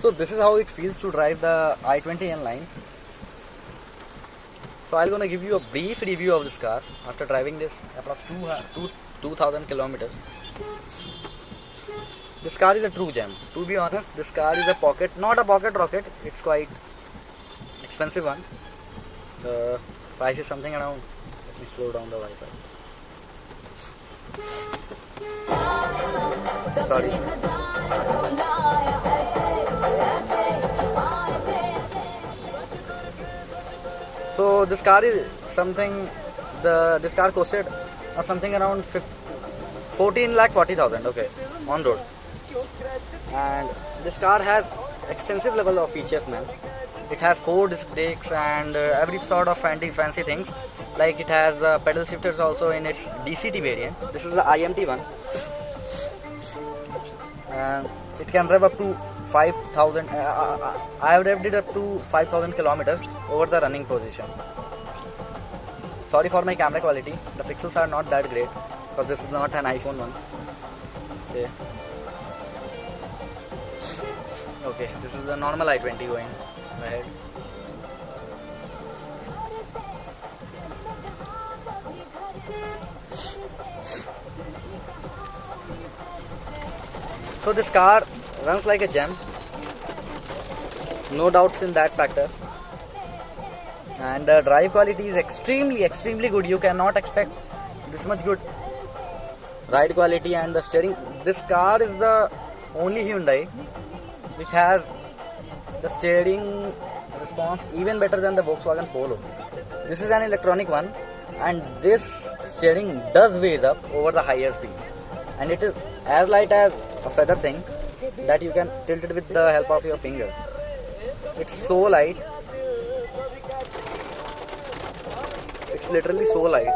So this is how it feels to drive the i20 line. So I'm gonna give you a brief review of this car after driving this approx 2000 kilometers. This car is a true gem. To be honest, this car is not a pocket rocket. It's quite expensive one. The price is something around. Let me slow down the Wi-Fi. Sorry. So this car is something. This car costed something around 14,40,000. Okay, on road. And this car has extensive level of features, man. It has 4 disc brakes and every sort of fancy things. Like it has pedal shifters also in its DCT variant. This is the IMT one. And it can rev up to 5,000. I have revved it up to 5,000 kilometers over the running position. Sorry for my camera quality. The pixels are not that great because this is not an iPhone one. Okay. Okay, this is the normal i20 going ahead. So this car runs like a gem, no doubts in that factor, and the drive quality is extremely good. You cannot expect this much good ride quality. And the steering, this car is the only Hyundai which has the steering response even better than the Volkswagen Polo. This is an electronic one, and this steering does weight up over the higher speeds, and it is as light as a feather thing that you can tilt it with the help of your finger. It's so light. It's literally so light.